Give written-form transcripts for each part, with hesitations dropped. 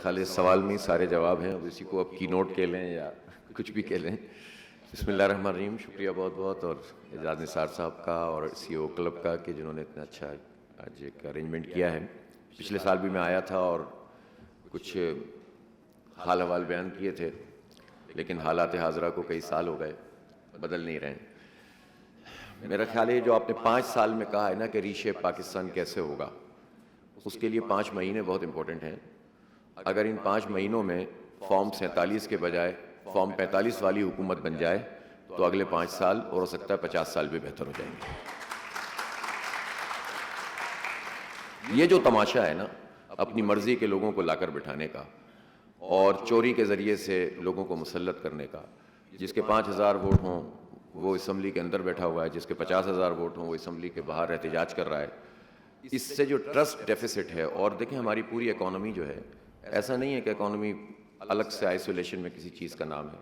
خیال ہے سوال میں سارے جواب ہیں، اب اسی کو اب کی نوٹ کہہ لیں یا کچھ بھی کہہ لیں۔ بسم اللہ الرحمن الرحیم، شکریہ بہت بہت، اور اعجاز نثار صاحب کا اور سی او کلب کا کہ جنہوں نے اتنا اچھا آج ایک ارینجمنٹ کیا ہے۔ پچھلے سال بھی میں آیا تھا اور کچھ حال احوال بیان کیے تھے، لیکن حالات حاضرہ کو کئی سال ہو گئے، بدل نہیں رہے۔ میرا خیال ہے جو آپ نے 5 سال میں کہا ہے نا کہ ری شیپ پاکستان کیسے ہوگا، اس کے لیے 5 مہینے بہت امپورٹنٹ ہیں۔ اگر ان 5 مہینوں میں فارم 47 کے بجائے فارم 45 والی حکومت بن جائے تو اگلے 5 سال اور ہو سکتا ہے 50 سال بھی بہتر ہو جائیں گے۔ یہ جو تماشا ہے نا اپنی مرضی کے لوگوں کو لا کر بٹھانے کا اور چوری کے ذریعے سے لوگوں کو مسلط کرنے کا، جس کے 5000 ووٹ ہوں وہ اسمبلی کے اندر بیٹھا ہوا ہے، جس کے 50,000 ووٹ ہوں وہ اسمبلی کے باہر احتجاج کر رہا ہے، اس سے جو ٹرسٹ ڈیفیسٹ ہے۔ اور دیکھیں ہماری پوری اکانومی جو ہے، ایسا نہیں ہے کہ اکانومی الگ سے آئسولیشن میں کسی چیز کا نام ہے،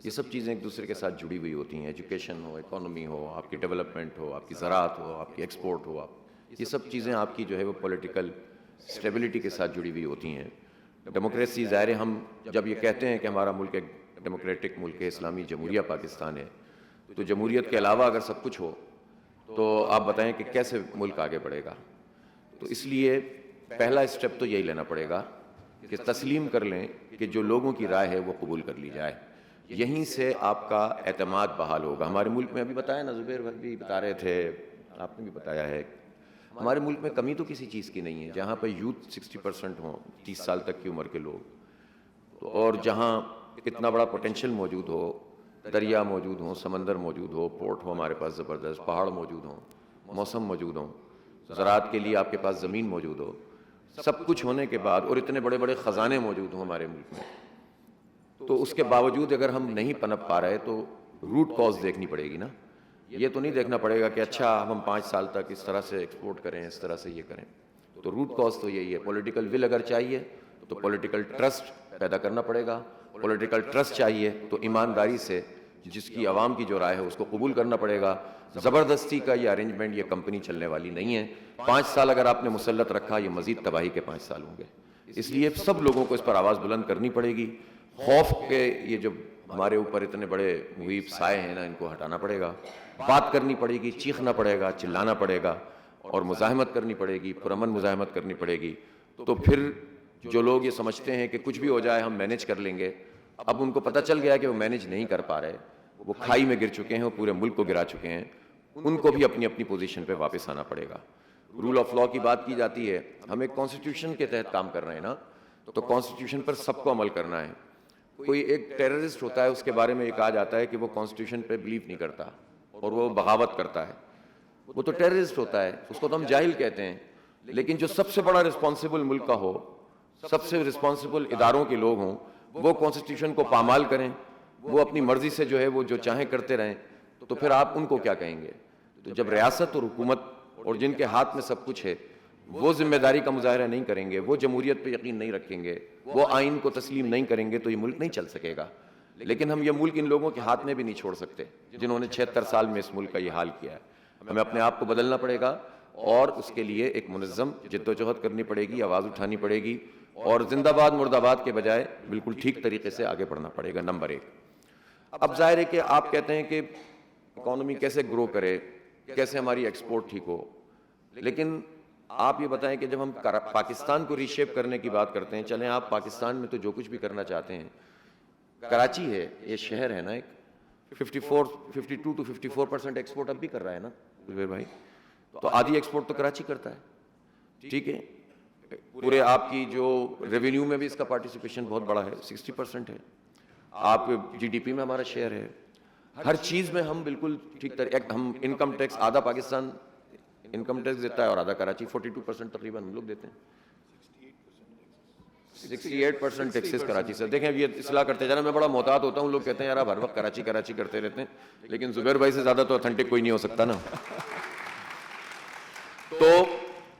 یہ سب چیزیں ایک دوسرے کے ساتھ جڑی ہوئی ہوتی ہیں۔ ایجوکیشن ہو، اکانومی ہو، آپ کی ڈیولپمنٹ ہو، آپ کی زراعت ہو، آپ کی ایکسپورٹ ہو، یہ سب چیزیں آپ کی جو ہے وہ پولیٹیکل اسٹیبلٹی کے ساتھ جڑی ہوئی ہوتی ہیں۔ ڈیموکریسی ظاہر ہے، ہم جب یہ کہتے ہیں کہ ہمارا ملک ایک ڈیموکریٹک ملک ہے، اسلامی جمہوریہ پاکستان ہے، تو جمہوریت کے علاوہ اگر سب کچھ ہو تو آپ بتائیں کہ کیسے ملک آگے بڑھے گا۔ تو اس لیے پہلا اسٹیپ تو یہی لینا پڑے گا کہ تسلیم کر لیں کہ جو لوگوں کی رائے ہے وہ قبول کر لی جائے، یہیں سے آپ کا اعتماد بحال ہوگا۔ ہمارے ملک میں ابھی بتایا نا، زبیر بھائی بھی بتا رہے تھے، آپ نے بھی بتایا ہے، ہمارے ملک میں کمی تو کسی چیز کی نہیں ہے۔ جہاں پہ یوتھ 60% ہوں، 30 سال تک کی عمر کے لوگ، اور جہاں اتنا بڑا پوٹینشیل موجود ہو، دریا موجود ہوں، سمندر موجود ہو، پورٹ ہو ہمارے پاس زبردست، پہاڑ موجود ہوں، موسم موجود ہوں، زراعت کے لیے آپ کے پاس زمین موجود ہو، سب کچھ ہونے کے بعد، اور اتنے بڑے بڑے خزانے موجود ہوں ہمارے ملک میں، تو اس کے باوجود اگر ہم نہیں پنپ پا رہے تو روٹ کاز دیکھنی پڑے گی نا۔ یہ تو نہیں دیکھنا پڑے گا کہ اچھا ہم 5 سال تک اس طرح سے ایکسپورٹ کریں، اس طرح سے یہ کریں۔ تو روٹ کاز تو یہی ہے۔ پولیٹیکل ول اگر چاہیے تو پولیٹیکل ٹرسٹ پیدا کرنا پڑے گا۔ پولیٹیکل ٹرسٹ چاہیے تو ایمانداری سے جس کی عوام کی جو رائے ہے اس کو قبول کرنا پڑے گا۔ زبردستی کا یہ ارینجمنٹ، یہ کمپنی چلنے والی نہیں ہے۔ 5 سال اگر آپ نے مسلط رکھا، یہ مزید تباہی کے 5 سال ہوں گے۔ اس لیے سب لوگوں کو اس پر آواز بلند کرنی پڑے گی۔ خوف کے یہ جو ہمارے اوپر اتنے بڑے محیط سائے ہیں نا، ان کو ہٹانا پڑے گا، بات کرنی پڑے گی، چیخنا پڑے گا، چلانا پڑے گا، اور مزاحمت کرنی پڑے گی، پرامن مزاحمت کرنی پڑے گی۔ تو پھر جو لوگ یہ سمجھتے ہیں کہ کچھ بھی ہو جائے ہم مینیج کر لیں گے، اب ان کو پتہ چل گیا کہ وہ مینیج نہیں کر پا رہے، وہ کھائی میں گر چکے ہیں، وہ پورے ملک کو گرا چکے ہیں، ان کو بھی اپنی اپنی پوزیشن پہ واپس آنا پڑے گا۔ رول آف لاء کی بات کی جاتی ہے، ہم ایک کانسٹیٹیوشن کے تحت کام کر رہے ہیں نا، تو کانسٹیٹیوشن پر سب کو عمل کرنا ہے۔ کوئی ایک ٹیررسٹ ہوتا ہے، اس کے بارے میں یہ کہا جاتا ہے کہ وہ کانسٹیٹیوشن پہ بلیو نہیں کرتا اور وہ بغاوت کرتا ہے، وہ تو ٹیررسٹ ہوتا ہے، اس کو تو ہم جاہل کہتے ہیں۔ لیکن جو سب سے بڑا رسپانسبل ملک کا ہو، سب سے رسپانسبل اداروں کے لوگ ہوں، وہ کانسٹیٹیوشن کو پامال کریں، وہ اپنی مرضی سے جو ہے وہ جو چاہیں کرتے رہیں، تو پھر آپ ان کو کیا کہیں گے؟ تو جب ریاست اور حکومت اور جن کے ہاتھ میں سب کچھ ہے وہ ذمہ داری کا مظاہرہ نہیں کریں گے، وہ جمہوریت پہ یقین نہیں رکھیں گے، وہ آئین کو تسلیم نہیں کریں گے، تو یہ ملک نہیں چل سکے گا۔ لیکن ہم یہ ملک ان لوگوں کے ہاتھ میں بھی نہیں چھوڑ سکتے جنہوں نے 76 سال میں اس ملک کا یہ حال کیا ہے۔ ہمیں اپنے آپ کو بدلنا پڑے گا، اور اس کے لیے ایک منظم جدوجہد کرنی پڑے گی، آواز اٹھانی پڑے گی، اور زندہ باد مرد آباد کے بجائے بالکل ٹھیک طریقے سے آگے بڑھنا پڑے گا۔ نمبر 1، اب ظاہر ہے کہ آپ کہتے ہیں کہ اکانومی کیسے گرو کرے، کیسے ہماری ایکسپورٹ ٹھیک ہو، لیکن آپ یہ بتائیں کہ جب ہم پاکستان کو ری شیپ کرنے کی بات کرتے ہیں، چلیں آپ پاکستان میں تو جو کچھ بھی کرنا چاہتے ہیں، کراچی ہے، یہ شہر ہے نا، ایک 52 to 54% ایکسپورٹ اب بھی کر رہا ہے نا زبیر بھائی، تو آدھی ایکسپورٹ تو کراچی کرتا ہے، ٹھیک ہے؟ پورے آپ کی جو ریونیو میں بھی اس کا پارٹیسپیشن بہت بڑا ہے، 60% ہے۔ آپ جی ڈی پی میں ہمارا شیئر ہے، ہر چیز میں ہم بالکل ٹھیک طرح، ہم انکم ٹیکس آدھا پاکستان انکم ٹیکس دیتا ہے اور آدھا کراچی، 42% تقریباً ہم لوگ دیتے ہیں، 68% ٹیکسز کراچی سے۔ دیکھیں یہ اصلاح کرتے جانا، میں بڑا محتاط ہوتا ہوں، لوگ کہتے ہیں یار آپ ہر وقت کراچی کراچی کرتے رہتے ہیں، لیکن زبیر بھائی سے زیادہ تو اتھینٹک کوئی نہیں ہو سکتا نا۔ تو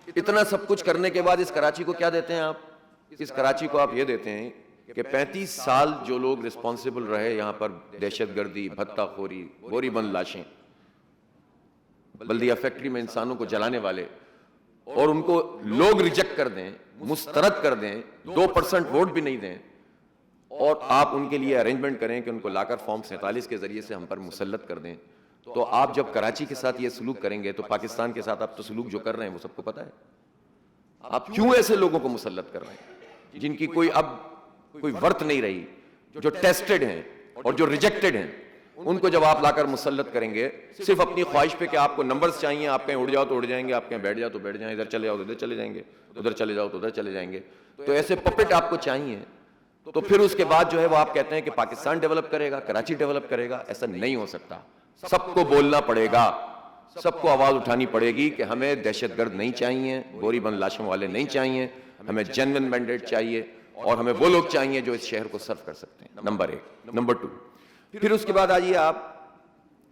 اتنا سب کچھ کرنے کے بعد اس کراچی کو کیا دیتے ہیں آپ؟ اس کراچی کو آپ یہ دیتے ہیں کہ 35 سال جو لوگ رسپانسبل رہے یہاں پر، دہشت گردی، بھتہ خوری، گوری بند لاشیں، بلدیہ فیکٹری میں انسانوں کو جلانے والے، اور ان کو لوگ ریجیکٹ کر دیں, مسترد کر دیں, 2% ووٹ بھی نہیں دیں, اور آپ ان کے لیے ارینجمنٹ کریں کہ ان کو لا کر فارم 47 کے ذریعے سے ہم پر مسلط کر دیں, تو آپ جب کراچی کے ساتھ یہ سلوک کریں گے تو پاکستان کے ساتھ آپ تو سلوک جو کر رہے ہیں وہ سب کو پتا ہے. آپ کیوں ایسے لوگوں کو مسلط کر رہے ہیں جن کی کوئی اب کوئی ورت نہیں رہی, جو ٹیسٹڈ ہیں اور جو ریجیکٹڈ ہیں, ان کو جب آپ لا کر مسلط کریں گے صرف اپنی خواہش پہ کہ آپ کو نمبرز چاہیے, آپ کہیں اڑ جاؤ تو اڑ جائیں گے, آپ کہیں بیٹھ جاؤ تو بیٹھ جائیں, ادھر چلے جاؤ تو ادھر چلے جائیں گے, ادھر چلے جاؤ تو ادھر چلے جائیں گے, تو ایسے پپٹ آپ کو چاہیے, تو پھر اس کے بعد جو ہے وہ آپ کہتے ہیں کہ پاکستان ڈیولپ کرے گا, کراچی ڈیولپ کرے گا. ایسا نہیں ہو سکتا. سب کو بولنا پڑے گا, سب کو آواز اٹھانی پڑے گی کہ ہمیں دہشت گرد نہیں چاہیے, گوری بند لاشوں والے نہیں چاہیے, ہمیں جینوین مینڈیٹ چاہیے, اور ہمیں وہ لوگ چاہیے جو اس شہر کو سرو کر سکتے ہیں. نمبر 1. نمبر 2, پھر اس کے بعد آئیے آپ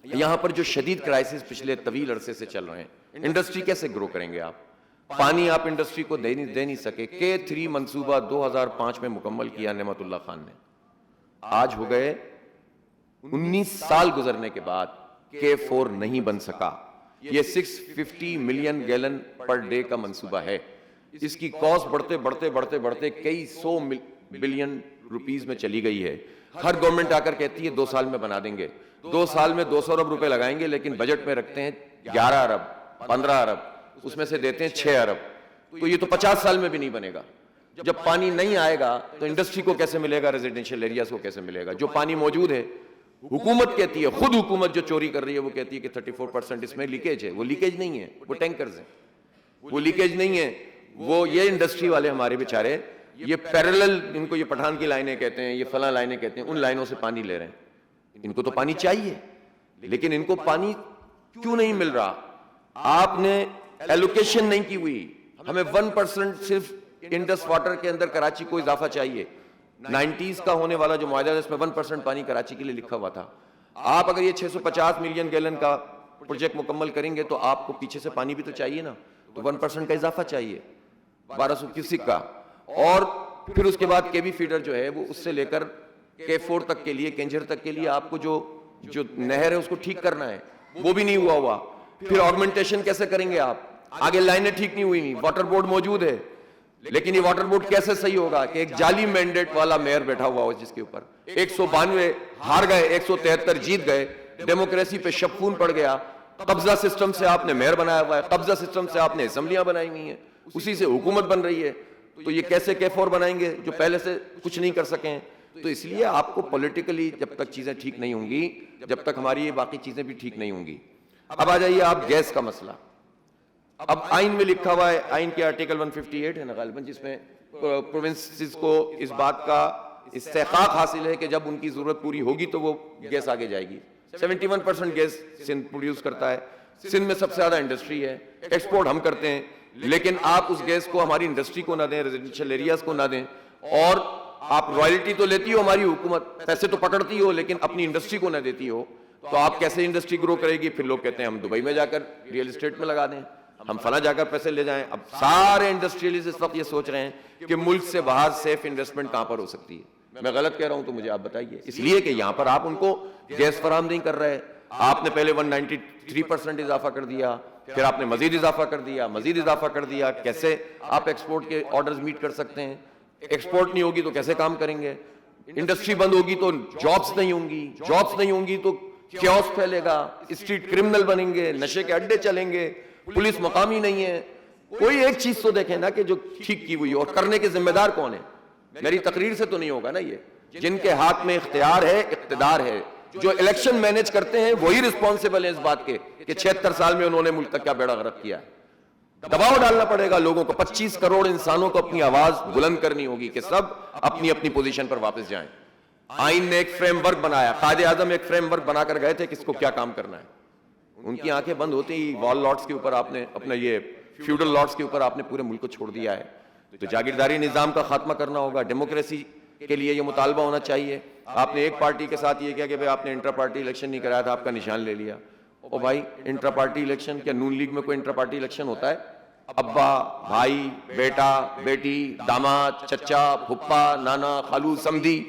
یہاں پر جو شدید کرائسس پچھلے طویل عرصے سے چل رہے ہیں, انڈسٹری کیسے گرو کریں گے آپ؟ پانی آپ انڈسٹری کو دے نہیں سکے. K3 منصوبہ 2005 میں مکمل کیا نعمت اللہ خان نے, آج ہو گئے 19 سال گزرنے کے بعد K4 نہیں بن سکا. یہ 650 ملین گیلن پر ڈے کا منصوبہ ہے. اس کی کاسٹ بڑھتے کئی 100 بلین روپیز میں چلی گئی ہے. ہر گورنمنٹ آ کر کہتی ہے 2 سال میں بنا دیں گے, 2 سال میں 200 ارب روپے لگائیں گے, لیکن بجٹ میں رکھتے ہیں 11 ارب 15 ارب, اس میں سے دیتے ہیں 6 ارب. تو یہ تو 50 سال میں بھی نہیں بنے گا. جب پانی نہیں آئے گا تو انڈسٹری کو کیسے ملے گا, ریزیڈینشیل ایریاز کو کیسے ملے گا؟ جو پانی موجود ہے, حکومت کہتی ہے, خود حکومت جو چوری کر رہی ہے وہ کہتی ہے کہ 34% اس میں لیکیج ہے. وہ لیکیج نہیں ہے, وہ ٹینکرز ہیں. وہ لیکیج نہیں ہے, وہ یہ انڈسٹری والے ہمارے بیچارے یہ پیرلل, ان کو یہ پٹھان کی لائنیں کہتے ہیں, یہ فلاں لائنیں کہتے ہیں, ان لائنوں سے پانی لے رہے ہیں. ان کو تو پانی چاہیے, لیکن ان کو پانی کیوں نہیں مل رہا؟ آپ نے ایلوکیشن نہیں کی ہوئی. ہمیں 1% صرف انڈس واٹر کے اندر کراچی کو اضافہ چاہیے. 90s کا ہونے والا جو معاہدہ ہے اس میں 1% پانی کراچی کے لیے لکھا ہوا تھا. آپ اگر یہ 650 ملین گیلن کا پروجیکٹ مکمل کریں گے تو آپ کو پیچھے سے پانی بھی تو چاہیے نا, تو 1% کا اضافہ چاہیے 1200 کیوسک کا. اور پھر اس کے بعد کے بی فیڈر جو ہے وہ اس سے لے کر K4 تک کے لیے, کینجر تک کے لیے آپ کو جو نہر ہے اس کو ٹھیک کرنا ہے, وہ بھی نہیں ہوا. پھر آگمنٹیشن کیسے کریں گے آپ؟ آگے لائنیں ٹھیک نہیں ہوئی. واٹر بورڈ موجود ہے, لیکن یہ واٹر بورڈ کیسے صحیح ہوگا کہ ایک جعلی مینڈیٹ والا میئر بیٹھا ہوا ہو جس کے اوپر 192 ہار گئے, 173 جیت گئے, ڈیموکریسی پہ شب خون پڑ گیا. قبضہ سسٹم سے آپ نے میئر بنایا ہوا ہے, قبضہ سسٹم سے آپ نے اسمبلیاں بنائی ہوئی ہیں, اسی سے حکومت بن رہی ہے. تو یہ کیسے K4 بنائیں گے جو پہلے سے کچھ نہیں کر سکیں؟ تو اس لیے آپ کو پولیٹیکلی جب تک چیزیں ٹھیک نہیں ہوں گی, جب تک ہماری یہ باقی چیزیں بھی ٹھیک نہیں ہوں گی. اب آ جائیے آپ گیس کا مسئلہ. اب آئین میں لکھا ہوا ہے, آئین کے آرٹیکل 158 ہے نا غالباً, جس میں پروونسز کو اس بات کا استحقاق حاصل ہے کہ جب ان کی ضرورت پوری ہوگی تو وہ گیس آگے جائے گی. 71% گیس سندھ پروڈیوس کرتا ہے. سندھ میں سب سے زیادہ انڈسٹری ہے, ایکسپورٹ ہم کرتے ہیں, لیکن آپ اس گیس کو ہماری انڈسٹری کو نہ دیں, ریزیڈینشیل ایریاز کو نہ دیں, اور آپ رائلٹی تو لیتی ہو ہماری حکومت, پیسے تو پکڑتی ہو, لیکن اپنی انڈسٹری کو نہ دیتی ہو, تو آپ کیسے انڈسٹری گرو کرے گی؟ پھر لوگ کہتے ہیں ہم دبئی میں جا کر ریئل اسٹیٹ میں لگا دیں, ہم فلاں جا کر پیسے لے جائیں. اب سارے انڈسٹریلسٹ اس وقت یہ سوچ رہے ہیں کہ ملک سے باہر سیف انویسٹمنٹ کہاں پر ہو سکتی ہے. میں غلط کہہ رہا ہوں تو مجھے آپ بتائیے. اس لیے کہ یہاں پر آپ ان کو گیس فراہم نہیں کر رہے. آپ نے پہلے 193% اضافہ کر دیا, پھر آپ نے مزید اضافہ کر دیا. کیسے آپ ایکسپورٹ کے آرڈرز میٹ کر سکتے ہیں؟ ایکسپورٹ نہیں ہوگی تو کیسے کام کریں گے؟ انڈسٹری بند ہوگی تو جابس نہیں ہوں گی تو کیوس پھیلے گا, اسٹریٹ کرمنل بنیں گے, نشے کے اڈے چلیں گے, پولیس مقامی نہیں ہے. کوئی ایک چیز تو دیکھیں نا کہ جو ٹھیک کی ہوئی, اور کرنے کے ذمہ دار کون ہے؟ میری تقریر سے تو نہیں ہوگا نا. یہ جن کے ہاتھ میں اختیار ہے, اقتدار ہے, جو الیکشن مینیج کرتے ہیں, وہی رسپانسیبل ہیں اس بات کے کہ 76 سال میں انہوں نے ملک کا کیا بیڑا غرق کیا ہے. دباؤ ڈالنا پڑے گا لوگوں کو. 25 کروڑ انسانوں کو اپنی آواز بلند کرنی ہوگی کہ سب اپنی اپنی پوزیشن پر واپس جائیں. آئین نے ایک فریم ورک بنایا, قائد اعظم ایک فریم ورک بنا کر گئے تھے کس کو کیا کام کرنا ہے. ان کی آنکھیں بند ہوتی ہی وال لاٹس کے اوپر آپ نے اپنا یہ فیوڈل لاٹس کے اوپر آپ نے پورے ملک کو چھوڑ دیا ہے. تو جاگیرداری نظام کا خاتمہ کرنا ہوگا. ڈیموکریسی کے لیے یہ مطالبہ ہونا چاہیے. آپ نے ایک پارٹی کے ساتھ یہ کیا کہ آپ نے انٹرا پارٹی الیکشن نہیں کرایا تھا, آپ کا نشان لے لیا. او بھائی, انٹرا پارٹی الیکشن کیا نون لیگ میں کوئی انٹرا پارٹی الیکشن ہوتا ہے؟ ابا, بھائی, بیٹا, بیٹی, داماد, چچا, پھپھا, نانا, خالو, سمدھی,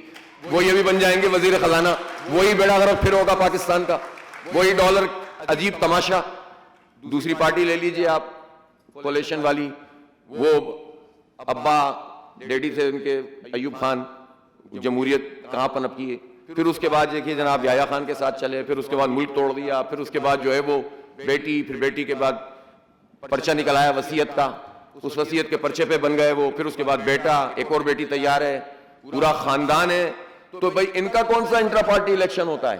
وہ یہ بھی بن جائیں گے وزیر خزانہ. وہی بیڑا غرق پھر ہوگا پاکستان کا, وہی ڈالر عجیب تماشا. دوسری پارٹی لے لیجئے آپ, کولیشن والی، وہ ابا ڈیڈی تھے ان کے ایوب خان، جمہوریت کہاں پنپ کی، پھر اس کے بعد دیکھیے جناب یحییٰ خان کے ساتھ چلے، پھر اس کے بعد ملک توڑ دیا، پھر اس کے بعد جو ہے وہ بیٹی، پھر بیٹی کے بعد پرچہ نکل آیا وصیت کا، اس وصیت کے پرچے پہ بن گئے وہ، پھر اس کے بعد بیٹا، ایک اور بیٹی تیار ہے، پورا خاندان ہے. تو بھائی ان کا کون سا انٹرا پارٹی الیکشن ہوتا ہے؟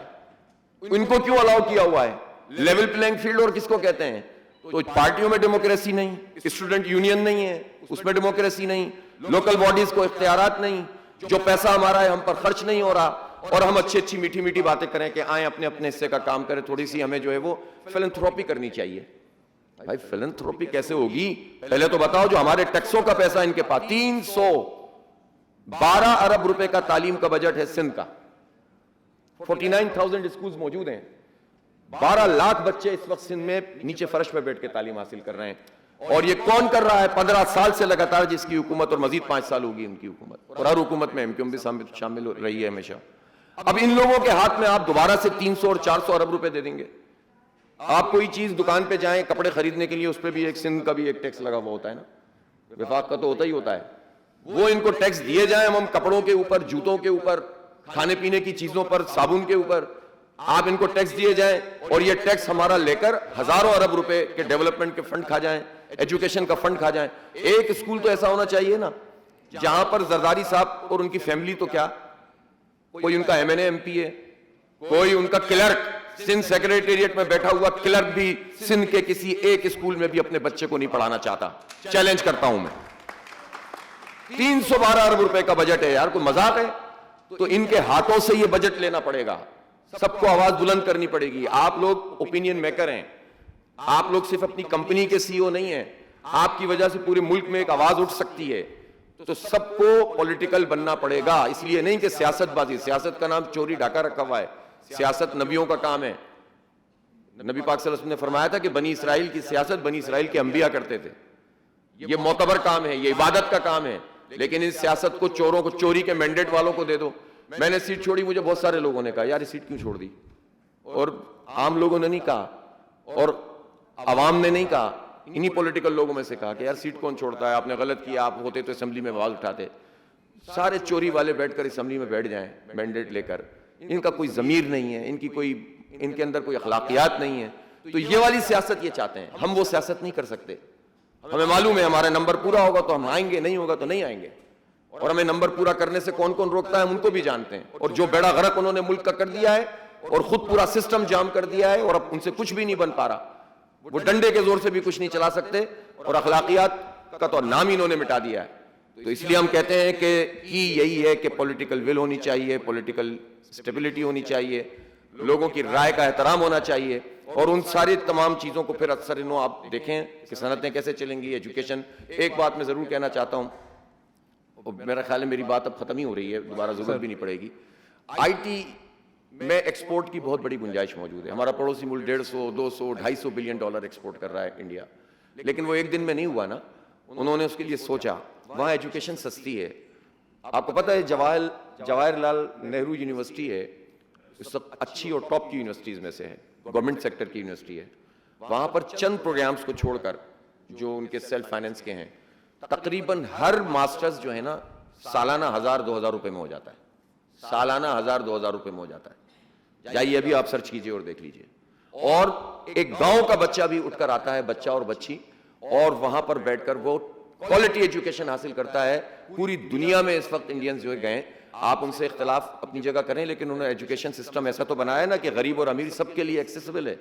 ان کو کیوں الاؤ کیا ہوا ہے؟ لیول پلینگ فیلڈ اور کس کو کہتے ہیں؟ تو پارٹیوں میں ڈیموکریسی نہیں، اسٹوڈنٹ یونین نہیں ہے اس میں ڈیموکریسی نہیں، لوکل باڈیز کو اختیارات نہیں، جو پیسہ ہمارا ہے ہم پر خرچ نہیں ہو رہا، اور ہم اچھی میٹھی میٹھی باتیں کریں کہ آئیں اپنے اپنے حصے کا کام کریں. تھوڑی سی ہمیں جو ہے وہ فلنتھروپی کرنی چاہیے. بھائی فلنتھروپی کیسے ہوگی؟ پہلے تو بتاؤ جو ہمارے ٹیکسوں کا پیسہ ان کے پاس 312 ارب روپے کا تعلیم کا بجٹ ہے سندھ کا، 49,000 اسکولز موجود ہیں، 12 لاکھ بچے اس وقت سندھ میں نیچے فرش پہ بیٹھ کے تعلیم حاصل کر رہے ہیں. اور یہ کون کر رہا ہے؟ 15 سال سے لگاتار جس کی حکومت، اور مزید 5 سال ہوگی ان کی حکومت، اور ہر حکومت میں MQM بھی شامل رہی ہے ہمیشہ. اب ان لوگوں کے ہاتھ میں آپ دوبارہ سے 300 اور 400 ارب روپے دے دیں گے. آپ کوئی چیز دکان پہ جائیں کپڑے خریدنے کے لیے، اس پہ بھی ایک سندھ کا بھی ایک ٹیکس لگا ہوا ہوتا ہے نا، وفاق کا تو ہوتا ہی ہوتا ہے. وہ ان کو ٹیکس دیے جائیں، ہم کپڑوں کے اوپر، جوتوں کے اوپر، کھانے پینے کی چیزوں پر، صابن کے اوپر آپ ان کو ٹیکس دیے جائیں، اور یہ ٹیکس ہمارا لے کر ہزاروں ارب روپے کے ڈیولپمنٹ کے فنڈ کھا جائیں، ایجوکیشن کا فنڈ کھا جائیں. ایک اسکول تو ایسا ہونا چاہیے نا جہاں پر زرداری صاحب اور ان کی فیملی، تو کیا کوئی ان کا MNA MP ہے، کوئی ان کا کلرک سندھ سیکریٹریٹ میں بیٹھا ہوا کلرک بھی سندھ کے کسی ایک اسکول میں بھی اپنے بچے کو نہیں پڑھانا چاہتا. چیلنج کرتا ہوں میں. 312 ارب روپے کا بجٹ ہے یار، کوئی مذاق ہے؟ تو ان کے ہاتھوں سے یہ بجٹ لینا پڑے گا، سب کو آواز بلند کرنی پڑے گی. آپ لوگ اوپینین میکر ہیں، آپ لوگ صرف اپنی کمپنی کے CEO نہیں ہیں، آپ کی وجہ سے پورے ملک میں ایک آواز اٹھ سکتی ہے. تو سب کو پولیٹیکل بننا پڑے گا. اس لیے نہیں کہ سیاست بازی، سیاست کا نام چوری ڈھاکہ رکھا ہوا ہے. سیاست نبیوں کا کام ہے. نبی پاک صلی اللہ علیہ وسلم نے فرمایا تھا کہ بنی اسرائیل کی سیاست بنی اسرائیل کے انبیاء کرتے تھے. یہ معتبر کام ہے، یہ عبادت کا کام ہے. لیکن اس سیاست کو چوروں کو، چوری کے مینڈیٹ والوں کو دے دو. میں نے سیٹ چھوڑی، مجھے بہت سارے لوگوں نے کہا یار یہ سیٹ کیوں چھوڑ دی، اور عام لوگوں نے نہیں کہا، اور عوام نے نہیں کہا، انہی پولیٹیکل لوگوں میں سے کہا کہ یار سیٹ کون چھوڑتا ہے، آپ نے غلط کیا، آپ ہوتے تو اسمبلی میں آواز اٹھاتے. سارے چوری والے بیٹھ کر اسمبلی میں بیٹھ جائیں مینڈیٹ لے کر. ان کا کوئی ضمیر نہیں ہے، ان کے اندر کوئی اخلاقیات نہیں ہے. تو یہ والی سیاست یہ چاہتے ہیں. ہم وہ سیاست نہیں کر سکتے. ہمیں معلوم ہے ہمارا نمبر پورا ہوگا تو ہم آئیں گے، نہیں ہوگا تو نہیں آئیں گے. اور ہمیں نمبر پورا کرنے سے کون کون روکتا ہے ہم ان کو بھی جانتے ہیں. اور جو بیڑا غرق انہوں نے ملک کا کر دیا ہے اور خود پورا سسٹم جام کر دیا ہے، اور اب ان سے کچھ بھی نہیں بن پا رہا. وہ ڈنڈے کے زور سے بھی کچھ نہیں چلا سکتے، اور اخلاقیات کا تو نام ہی انہوں نے مٹا دیا ہے. تو اس لیے ہم کہتے ہیں کہ یہی ہے کہ پولیٹیکل ول ہونی چاہیے، پولیٹیکل اسٹیبلٹی ہونی چاہیے، لوگوں کی رائے کا احترام ہونا چاہیے. اور ان ساری تمام چیزوں کو پھر اکثر آپ دیکھیں کہ صنعتیں کیسے چلیں گی، ایجوکیشن. ایک بات میں ضرور کہنا چاہتا ہوں، میرا خیال ہے میری بات اب ختم ہی ہو رہی ہے، دوبارہ ضرورت بھی نہیں پڑے گی. IT میں ایکسپورٹ کی بہت بڑی گنجائش موجود ہے. ہمارا پڑوسی ملک 150, 200, $250 بلین ایکسپورٹ کر رہا ہے انڈیا. لیکن وہ ایک دن میں نہیں ہوا نا. انہوں نے اس کے لیے سوچا. وہاں ایجوکیشن سستی ہے. آپ کو پتہ ہے جواہر لال نہرو یونیورسٹی ہے، اس وقت اچھی اور ٹاپ کی یونیورسٹیز میں سے ہے، گورنمنٹ سیکٹر کی یونیورسٹی ہے. وہاں پر چند پروگرامز کو چھوڑ کر جو ان کے سیلف فائنینس کے ہیں، تقریباً ہر ماسٹرز جو ہے نا سالانہ 1,000-2,000 روپے میں ہو جاتا ہے. سالانہ 1,000-2,000 روپے میں ہو جاتا ہے. جائیے ابھی آپ سرچ کیجئے اور دیکھ لیجئے. اور ایک گاؤں کا بچہ بھی اٹھ کر آتا ہے، بچہ اور بچی، اور وہاں پر بیٹھ کر وہ کوالٹی ایجوکیشن حاصل کرتا ہے. پوری دنیا میں اس وقت انڈینز جو گئے، آپ ان سے اختلاف اپنی جگہ کریں، لیکن انہوں نے ایجوکیشن سسٹم ایسا تو بنایا نا کہ غریب اور امیر سب کے لیے ایکسیسیبل ہے.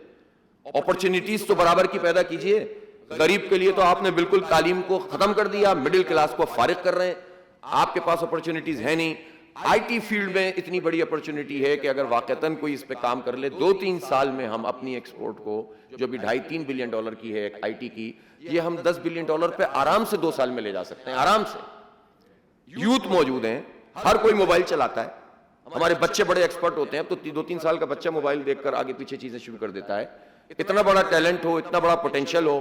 اپرچونیٹیز تو برابر کی پیدا کیجئے. غریب کے لیے تو آپ نے بالکل تعلیم کو ختم کر دیا، مڈل کلاس کو فارغ کر رہے ہیں. آپ کے پاس اپرچونیٹیز ہے نہیں. IT فیلڈ میں اتنی بڑی اپرچونیٹی ہے کہ اگر واقعتاً کوئی اس پہ کام کر لے، 2-3 سال میں ہم اپنی ایکسپورٹ کو جو بھی $2.5-3 بلین کی ہے IT کی، یہ ہم $10 بلین پہ آرام سے 2 سال میں لے جا سکتے ہیں، آرام سے. یوتھ موجود ہیں، ہر کوئی موبائل چلاتا ہے. ہمارے بچے بڑے ایکسپرٹ ہوتے ہیں. اب تو 2-3 سال کا بچہ موبائل دیکھ کر آگے پیچھے چیزیں شروع کر دیتا ہے. اتنا بڑا ٹیلنٹ ہو، اتنا بڑا پوٹینشیل ہو،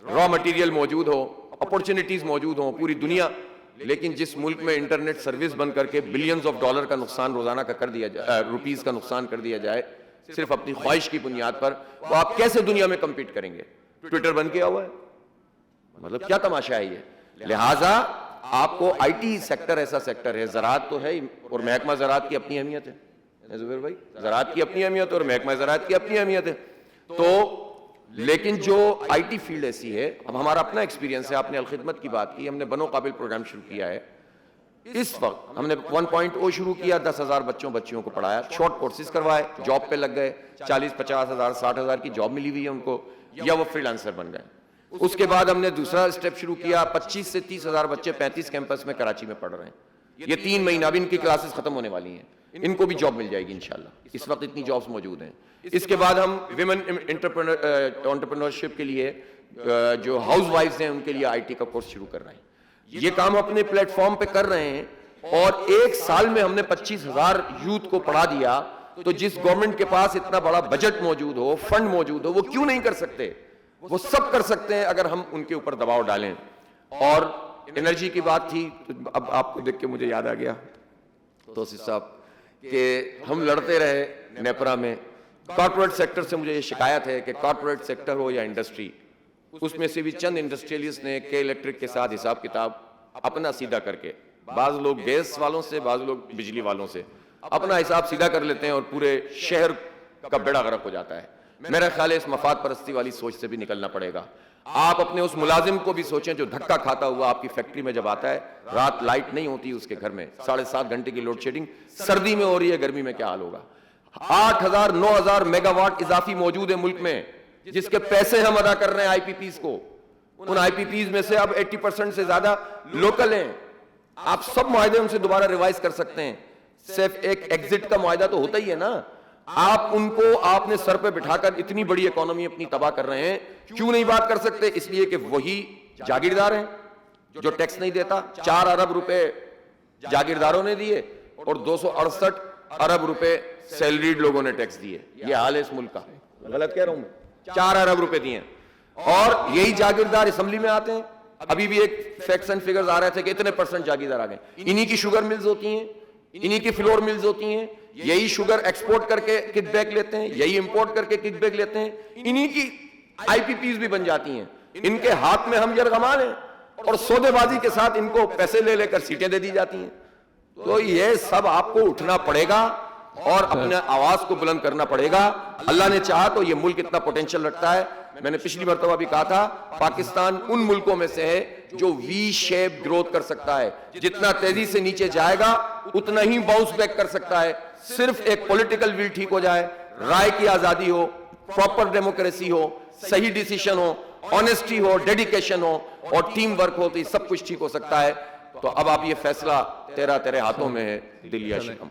را مٹیریل موجود ہو، اپرچونیٹیز موجود ہوں پوری دنیا. لیکن جس ملک میں انٹرنیٹ سروس بند کر کے بلینز آف ڈالر کا نقصان روزانہ کا کر دیا جائے، روپیز کا نقصان کر دیا جائے صرف اپنی خواہش کی بنیاد پر، تو آپ کیسے دنیا میں کمپیٹ کریں گے؟ ٹویٹر بند کیا ہوا ہے. مطلب کیا تماشا ہے یہ؟ لہٰذا آپ کو آئی ٹی سیکٹر ایسا سیکٹر ہے، زراعت تو ہے اور محکمہ زراعت کی اپنی اہمیت ہے زبیر بھائی، زراعت کی اپنی اہمیت اور محکمہ زراعت کی اپنی اہمیت ہے. تو لیکن جو آئی ٹی فیلڈ ایسی ہے، اب ہمارا اپنا ایکسپیرینس ہے، آپ نے الخدمت کی بات کی، ہم نے بنو قابل پروگرام شروع کیا ہے. اس وقت ہم نے 1.0 شروع کیا، 10,000 بچیوں کو پڑھایا، شارٹ کورسز کروائے، جاب پہ لگ گئے، 40-50 ہزار 60 ہزار کی جاب ملی ہوئی ہے ان کو، یا وہ فری لانسر بن گئے. اس کے بعد ہم نے دوسرا اسٹیپ شروع کیا، 25 سے 30 ہزار بچے 35 کیمپس میں کراچی میں پڑھ رہے ہیں. یہ 3 مہینہ اب ان کی کلاسز ختم ہونے والی ہیں، ان کو بھی جاب مل جائے گی انشاءاللہ. اس وقت اتنی جابز موجود ہیں. اس کے بعد ہم ویمن انٹرپرینورشپ کے لیے جو ہاؤس وائفز ہیں ان کے لیے آئی ٹی کا کورس شروع کر رہے ہیں. یہ کام اپنے پلیٹ فارم پہ کر رہے ہیں، اور 1 سال میں ہم نے 25,000 یوتھ کو پڑھا دیا. تو جس گورنمنٹ کے پاس اتنا بڑا بجٹ موجود ہو، فنڈ موجود ہو، وہ کیوں نہیں کر سکتے؟ وہ سب کر سکتے ہیں اگر ہم ان کے اوپر دباؤ ڈالیں. اور انرجی کی بات تھی، اب آپ کو دیکھ کے مجھے یاد آ گیا توصیف صاحب کہ ہم لڑتے رہے نیپرا میں. کارپوریٹ سیکٹر سے مجھے یہ شکایت ہے کہ کارپوریٹ سیکٹر ہو یا انڈسٹری، اس میں سے بھی چند انڈسٹریلسٹ نے کے الیکٹرک کے ساتھ حساب کتاب اپنا سیدھا کر کے، بعض لوگ گیس والوں سے، بعض لوگ بجلی والوں سے اپنا حساب سیدھا کر لیتے ہیں اور پورے شہر کا بیڑا غرق ہو جاتا ہے. میرا خیال ہے اس مفاد پرستی والی سوچ سے بھی نکلنا پڑے گا. آپ اپنے اس ملازم کو بھی سوچیں جو دھکا کھاتا ہوا آپ کی فیکٹری میں جب آتا ہے، رات لائٹ نہیں ہوتی اس کے گھر میں، 7.5 گھنٹے کی لوڈ شیڈنگ، سردی میں ہو رہی ہے، گرمی میں کیا حال ہوگا. 8,000-9,000 میگا واٹ اضافی موجود ہے ملک میں، جس کے پیسے ہم ادا کر رہے ہیں آئی پی پیز کو. ان آئی پی پیز میں سے اب 80% سے زیادہ لوکل ہیں. آپ سب معاہدے ان سے دوبارہ ریوائز کر سکتے ہیں. صرف ایک ایگزٹ کا معاہدہ تو ہوتا ہی ہے نا. آپ ان کو آپ نے سر پہ بٹھا کر اتنی بڑی اکانومی اپنی تباہ کر رہے ہیں. کیوں نہیں بات کر سکتے؟ اس لیے کہ وہی جاگیردار ہیں جو ٹیکس نہیں دیتا. 4 ارب روپے جاگیرداروں نے دیے اور 268 ارب روپے سیلریڈ لوگوں نے ٹیکس دیے. یہ حال ہے اس ملک کا. غلط کہہ رہا ہوں میں؟ 4 ارب روپے دیے اور یہی جاگیردار اسمبلی میں آتے ہیں. ابھی بھی ایک فیکٹس اینڈ فگرز آ رہے تھے کہ اتنے % جاگیردار آ گئے. انہی کی شوگر ملز ہوتی ہیں، انہی کی فلور ملز ہوتی ہیں، یہی شوگر ایکسپورٹ کر کے کک بیک لیتے ہیں، یہی امپورٹ کر کے کک بیک لیتے ہیں. انہی کی آئی پی پیز بھی بن جاتی ہیں. ان کے ہاتھ میں ہم یرغمال ہیں اور سودے بازی کے ساتھ ان کو پیسے لے لے کر سیٹیں دے دی جاتی ہیں. تو یہ سب آپ کو اٹھنا پڑے گا اور اپنے آواز کو بلند کرنا پڑے گا. اللہ نے چاہا تو یہ ملک اتنا پوٹینشل رکھتا ہے. میں نے پچھلی مرتبہ بھی کہا تھا، پاکستان ان ملکوں میں سے ہے جو وی شیپ گروتھ کر سکتا ہے. جتنا تیزی سے نیچے جائے گا اتنا ہی باؤنس بیک کر سکتا ہے. صرف ایک پولیٹیکل ویل ٹھیک ہو جائے، رائے کی آزادی ہو، پراپر ڈیموکریسی ہو، صحیح ڈیسیشن ہو، آنیسٹی ہو، ڈیڈیکیشن ہو اور ٹیم ورک ہو، تو یہ سب کچھ ٹھیک ہو سکتا ہے. تو اب آپ یہ فیصلہ تیرے ہاتھوں میں ہے، دل یا شکم.